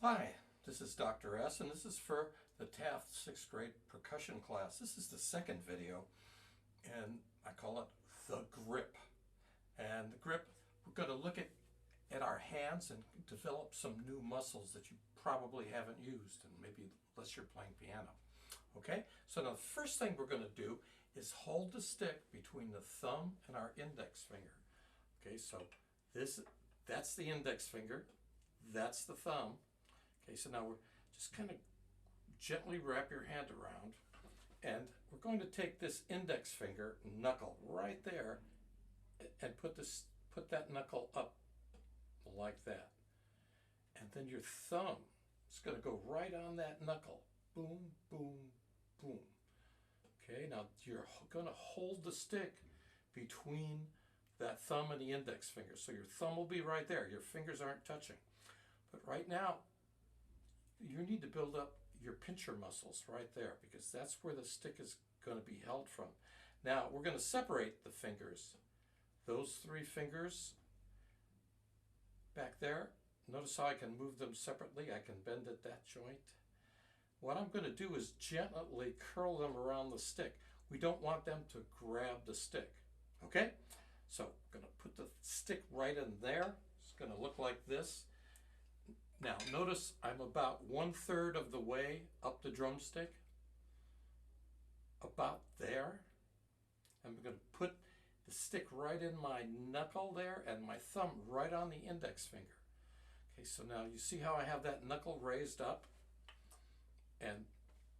Hi, this is Dr. S, and this is for the Taft 6th grade percussion class. This is the second video, and I call it the grip. And the grip, we're going to look at our hands and develop some new muscles that you probably haven't used, and maybe unless you're playing piano. Okay, so now the first thing we're going to do is hold the stick between the thumb and our index finger. Okay, so that's the index finger, that's the thumb. Okay, so now we're just kind of gently wrap your hand around, and we're going to take this index finger knuckle right there and put that knuckle up like that. And then your thumb is going to go right on that knuckle. Boom, boom, boom. Okay, now you're going to hold the stick between that thumb and the index finger. So your thumb will be right there. Your fingers aren't touching. But right now, you need to build up your pincher muscles right there, because that's where the stick is going to be held from. Now we're going to separate the fingers. Those three fingers back there, notice how I can move them separately. I can bend at that joint. What I'm going to do is gently curl them around the stick. We don't want them to grab the stick. Okay? So I'm going to put the stick right in there. It's going to look like this. Now, notice I'm about 1/3 of the way up the drumstick, about there. I'm going to put the stick right in my knuckle there and my thumb right on the index finger. Okay, so now you see how I have that knuckle raised up? And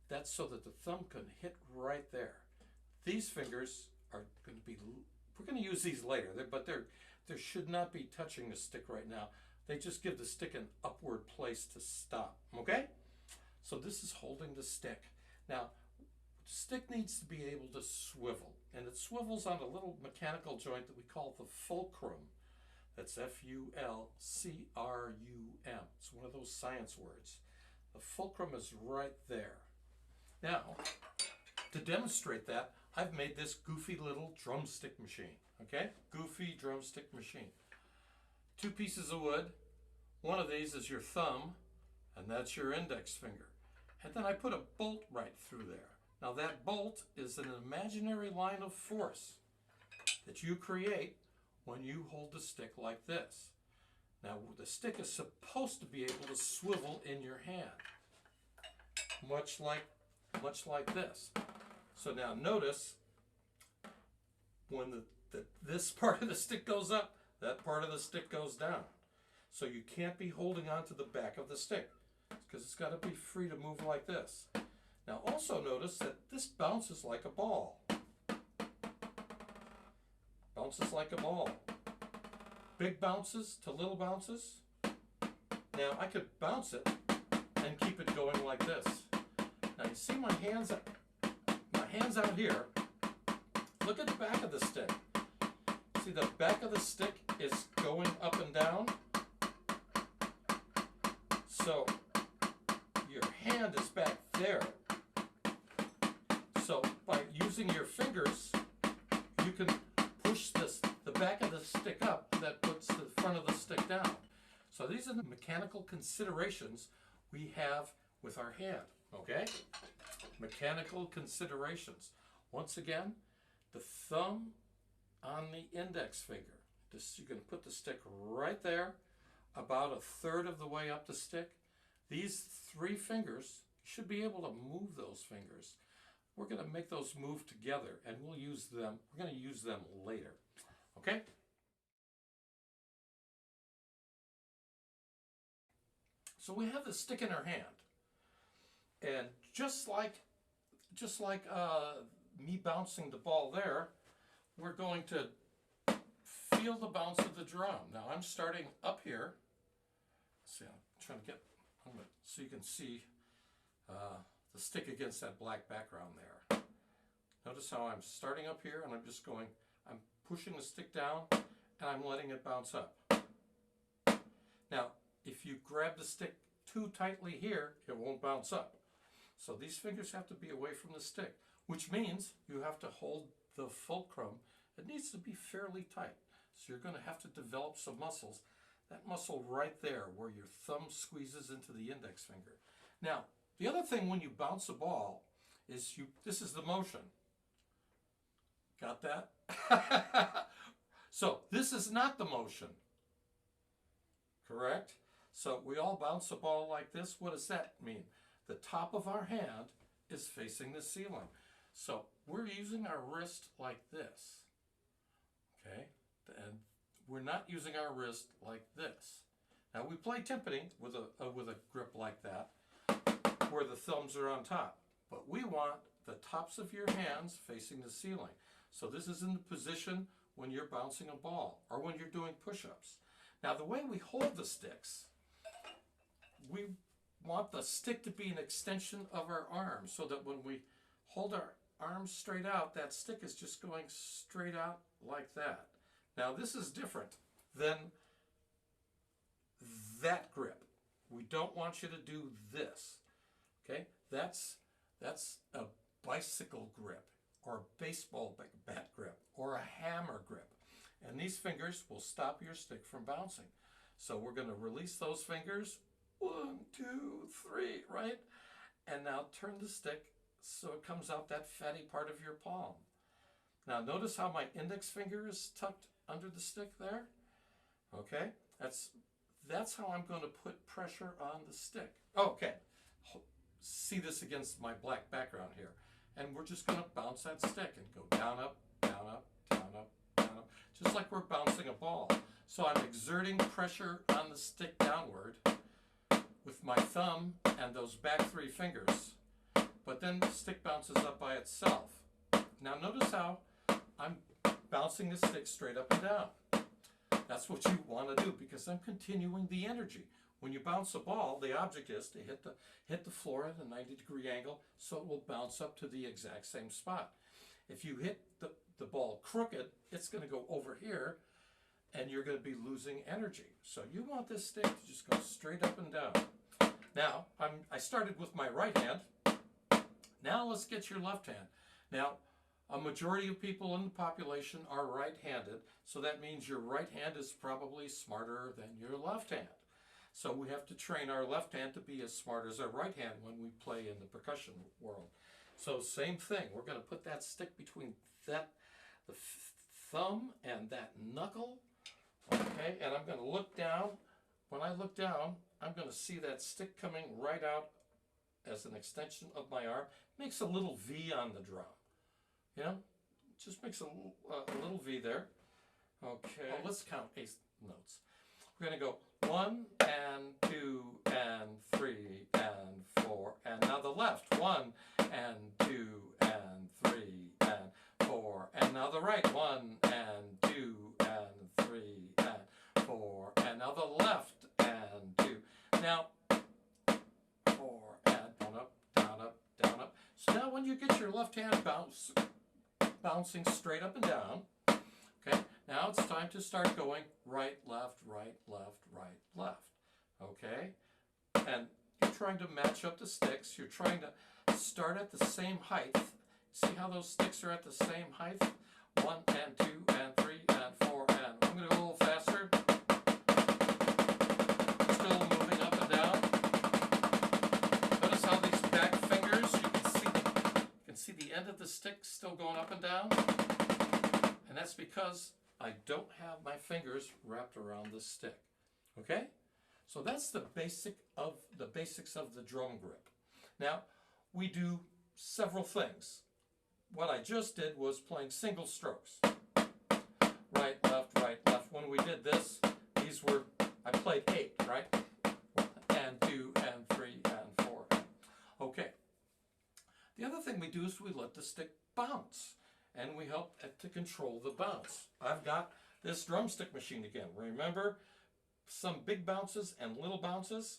that's so that the thumb can hit right there. These fingers are going to be, we're going to use these later, but they should not be touching the stick right now. They just give the stick an upward place to stop, okay? So this is holding the stick. Now, the stick needs to be able to swivel, and it swivels on a little mechanical joint that we call the fulcrum. That's F-U-L-C-R-U-M. It's one of those science words. The fulcrum is right there. Now, to demonstrate that, I've made this goofy little drumstick machine, okay? Goofy drumstick machine. 2 pieces of wood. One of these is your thumb, and that's your index finger. And then I put a bolt right through there. Now that bolt is an imaginary line of force that you create when you hold the stick like this. Now the stick is supposed to be able to swivel in your hand, much like this. So now notice when this part of the stick goes up, that part of the stick goes down. So you can't be holding on to the back of the stick, because it's got to be free to move like this. Now also notice that this bounces like a ball. Bounces like a ball. Big bounces to little bounces. Now I could bounce it and keep it going like this. Now you see my hands out here. Look at the back of the stick. See, the back of the stick is going up and down. So your hand is back there. So by using your fingers, you can push the back of the stick up. That puts the front of the stick down. So these are the mechanical considerations we have with our hand, okay? Mechanical considerations. Once again, the thumb on the index finger. You're going to put the stick right there, about 1/3 of the way up the stick. These 3 fingers, you should be able to move those fingers. We're going to make those move together, and we'll use them. We're going to use them later. Okay? So we have the stick in our hand, and just like me bouncing the ball there, we're going to feel the bounce of the drum. Now I'm starting up here. Let's see, I'm trying to get, so you can see the stick against that black background there. Notice how I'm starting up here, and I'm pushing the stick down, and I'm letting it bounce up. Now, if you grab the stick too tightly here, it won't bounce up. So these fingers have to be away from the stick, which means you have to hold the fulcrum. It needs to be fairly tight. So you're going to have to develop some muscles That muscle right there where your thumb squeezes into the index finger. Now, the other thing when you bounce a ball is this is the motion. Got that? So this is not the motion. Correct? So we all bounce a ball like this. What does that mean? The top of our hand is facing the ceiling. So we're using our wrist like this. Okay? And we're not using our wrist like this. Now we play timpani with a grip like that, where the thumbs are on top. But we want the tops of your hands facing the ceiling. So this is in the position when you're bouncing a ball or when you're doing push-ups. Now the way we hold the sticks, we want the stick to be an extension of our arm so that when we hold our arms straight out, that stick is just going straight out like that. Now this is different than that grip. We don't want you to do this. Okay? That's a bicycle grip or a baseball bat grip or a hammer grip. And these fingers will stop your stick from bouncing. So we're going to release those fingers. 1, 2, 3, right? And now turn the stick so it comes out that fatty part of your palm. Now notice how my index finger is tucked under the stick there? Okay? That's how I'm going to put pressure on the stick. Okay. See this against my black background here. And we're just going to bounce that stick and go down, up, down, up, down, up, down, up. Just like we're bouncing a ball. So I'm exerting pressure on the stick downward with my thumb and those back 3 fingers. But then the stick bounces up by itself. Now notice how I'm bouncing the stick straight up and down. That's what you want to do because I'm continuing the energy. When you bounce a ball, the object is to hit the floor at a 90-degree angle so it will bounce up to the exact same spot. If you hit the ball crooked, it's going to go over here and you're going to be losing energy. So you want this stick to just go straight up and down. Now, I started with my right hand. Now let's get your left hand. Now, a majority of people in the population are right-handed, so that means your right hand is probably smarter than your left hand. So we have to train our left hand to be as smart as our right hand when we play in the percussion world. So same thing, we're going to put that stick between the thumb and that knuckle, okay, and I'm going to look down. When I look down, I'm going to see that stick coming right out as an extension of my arm. Makes a little V on the drum. You know, just makes a little V there. Okay, let's count 8 notes. We're going to go 1 and 2 and 3 and 4. And now the left, 1 and 2 and 3 and 4. And now the right, 1 and 2 and 3 and 4. And now the left and 2. Now 4 and down, up, down, up, down, up. So now when you get your left hand bouncing straight up and down, okay, now it's time to start going right, left, right, left, right, left, okay? And you're trying to match up the sticks. You're trying to start at the same height. See how those sticks are at the same height? 1 and 2 and 3 and 4 and I'm going to go a little faster. Still moving up and down. Notice how these back fingers, you can see the end of the stick still going up and down. And that's because I don't have my fingers wrapped around the stick. Okay? So that's the basics of the drum grip. Now, we do several things. What I just did was playing single strokes. Right, left, right, left. When we did this, I played 8, right? 1 and 2 and 3 and 4. Okay. The other thing we do is we let the stick bounce. And we help to control the bounce. I've got this drumstick machine again. Remember some big bounces and little bounces?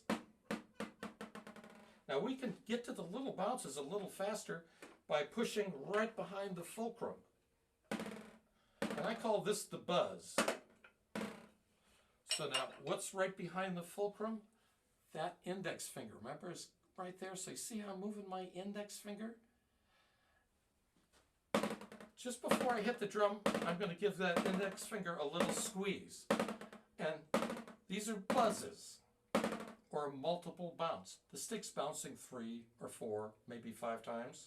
Now we can get to the little bounces a little faster by pushing right behind the fulcrum. And I call this the buzz. So now what's right behind the fulcrum? That index finger. Remember it's right there? So you see how I'm moving my index finger? Just before I hit the drum, I'm going to give that index finger a little squeeze. And These are buzzes, or multiple bounce. The stick's bouncing 3 or 4, maybe 5 times.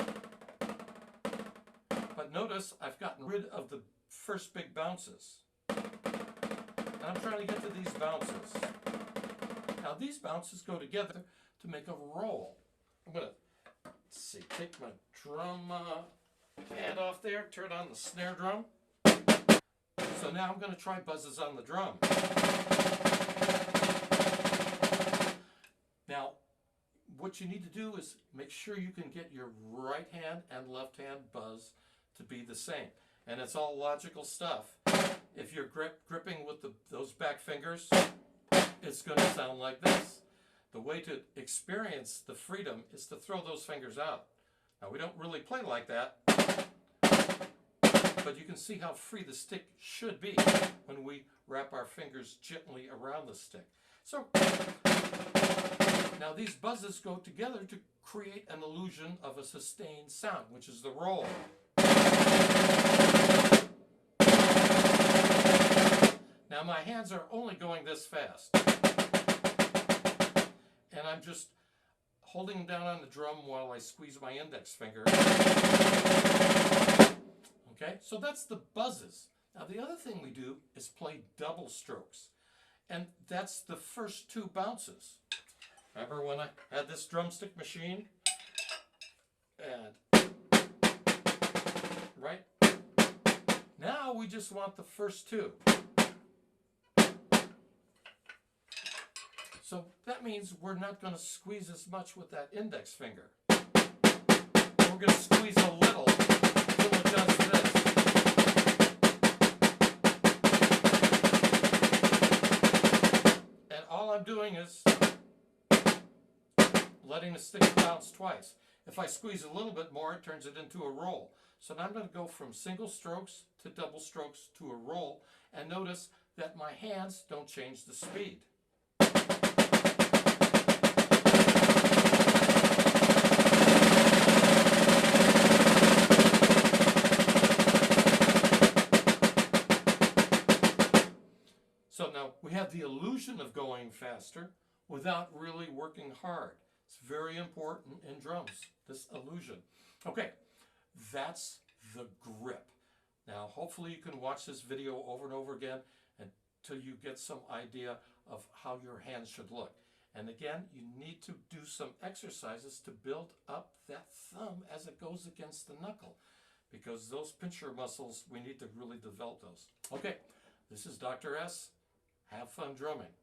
But notice I've gotten rid of the first big bounces. And I'm trying to get to these bounces. Now these bounces go together to make a roll. I'm going to, let's see, take my drum pad off there, turn on the snare drum. So now I'm going to try buzzes on the drum. Now, what you need to do is make sure you can get your right hand and left hand buzz to be the same. And it's all logical stuff. If you're gripping with those back fingers, it's going to sound like this. The way to experience the freedom is to throw those fingers out. Now, we don't really play like that, but you can see how free the stick should be when we wrap our fingers gently around the stick. So, now these buzzes go together to create an illusion of a sustained sound, which is the roll. Now my hands are only going this fast. And I'm just holding them down on the drum while I squeeze my index finger. Okay, so that's the buzzes. Now the other thing we do is play double strokes. And that's the first 2 bounces. Remember when I had this drumstick machine? And, right? Now we just want the first 2. So that means we're not going to squeeze as much with that index finger. We're going to squeeze a little until it does this. And all I'm doing is letting the stick bounce twice. If I squeeze a little bit more, it turns it into a roll. So now I'm going to go from single strokes to double strokes to a roll. And notice that my hands don't change the speed. So now we have the illusion of going faster without really working hard. It's very important in drums, this illusion. Okay, that's the grip. Now hopefully you can watch this video over and over again until you get some idea of how your hands should look. And again, you need to do some exercises to build up that thumb as it goes against the knuckle, because those pincher muscles, we need to really develop those. Okay, this is Dr. S. Have fun drumming.